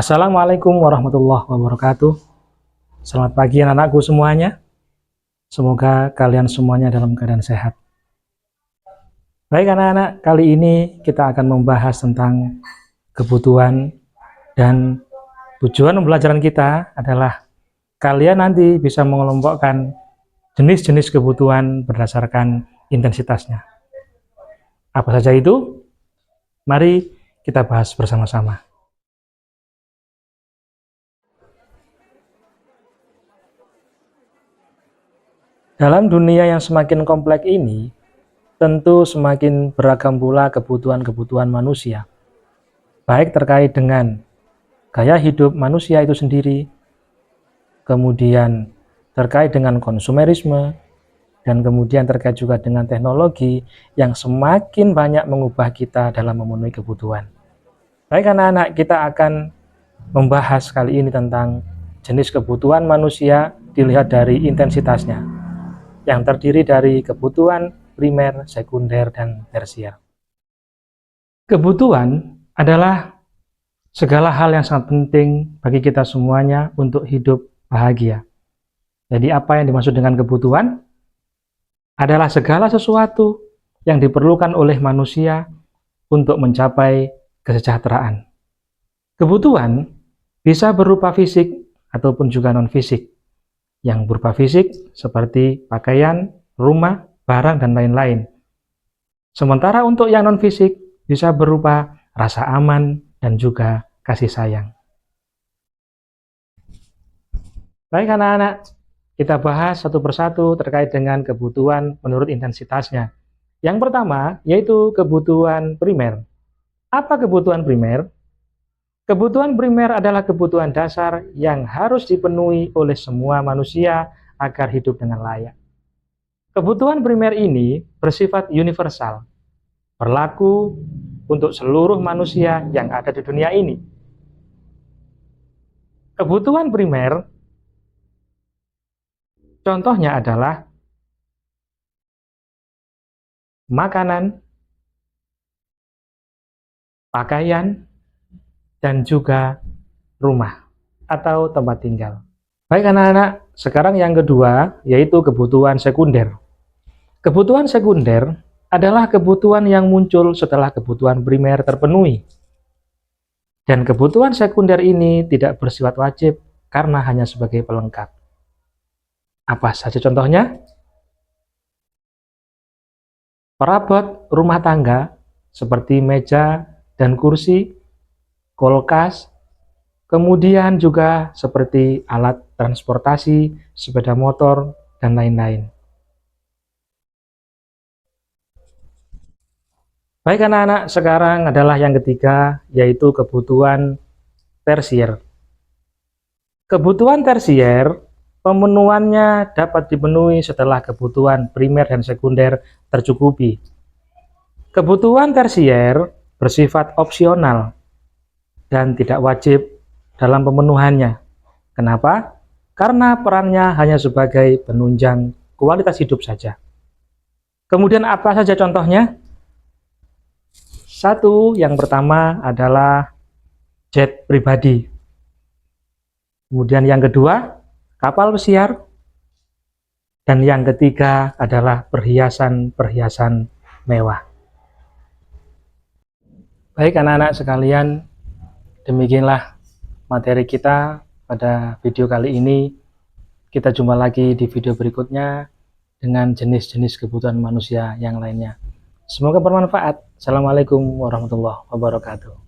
Assalamualaikum warahmatullahi wabarakatuh. Selamat pagi anak-anakku semuanya. Semoga kalian semuanya dalam keadaan sehat. Baik anak-anak, kali ini kita akan membahas tentang kebutuhan dan tujuan pembelajaran kita adalah kalian nanti bisa mengelompokkan jenis-jenis kebutuhan berdasarkan intensitasnya. Apa saja itu? Mari kita bahas bersama-sama. Dalam dunia yang semakin kompleks ini, tentu semakin beragam pula kebutuhan-kebutuhan manusia, baik terkait dengan gaya hidup manusia itu sendiri, kemudian terkait dengan konsumerisme, dan kemudian terkait juga dengan teknologi yang semakin banyak mengubah kita dalam memenuhi kebutuhan. Baik anak-anak, kita akan membahas kali ini tentang jenis kebutuhan manusia dilihat dari intensitasnya, yang terdiri dari kebutuhan primer, sekunder, dan tersier. Kebutuhan adalah segala hal yang sangat penting bagi kita semuanya untuk hidup bahagia. Jadi apa yang dimaksud dengan kebutuhan? Adalah segala sesuatu yang diperlukan oleh manusia untuk mencapai kesejahteraan. Kebutuhan bisa berupa fisik ataupun juga non-fisik. Yang berupa fisik seperti pakaian, rumah, barang, dan lain-lain. Sementara untuk yang non-fisik bisa berupa rasa aman dan juga kasih sayang. Baik anak-anak, kita bahas satu persatu terkait dengan kebutuhan menurut intensitasnya. Yang pertama yaitu kebutuhan primer. Apa kebutuhan primer? Kebutuhan primer adalah kebutuhan dasar yang harus dipenuhi oleh semua manusia agar hidup dengan layak. Kebutuhan primer ini bersifat universal, berlaku untuk seluruh manusia yang ada di dunia ini. Kebutuhan primer, contohnya adalah makanan, pakaian, dan juga rumah atau tempat tinggal. Baik anak-anak, sekarang yang kedua yaitu kebutuhan sekunder. Kebutuhan sekunder adalah kebutuhan yang muncul setelah kebutuhan primer terpenuhi. Dan kebutuhan sekunder ini tidak bersifat wajib karena hanya sebagai pelengkap. Apa saja contohnya? Perabot rumah tangga seperti meja dan kursi, kulkas, kemudian juga seperti alat transportasi, sepeda motor, dan lain-lain. Baik anak-anak, sekarang adalah yang ketiga, yaitu kebutuhan tersier. Kebutuhan tersier, pemenuhannya dapat dipenuhi setelah kebutuhan primer dan sekunder tercukupi. Kebutuhan tersier bersifat opsional dan tidak wajib dalam pemenuhannya. Kenapa? Karena perannya hanya sebagai penunjang kualitas hidup saja. Kemudian apa saja contohnya? Satu, yang pertama adalah jet pribadi. Kemudian yang kedua, kapal pesiar. Dan yang ketiga adalah perhiasan-perhiasan mewah. Baik anak-anak sekalian, demikianlah materi kita pada video kali ini. Kita jumpa lagi di video berikutnya dengan jenis-jenis kebutuhan manusia yang lainnya. Semoga bermanfaat. Assalamualaikum warahmatullahi wabarakatuh.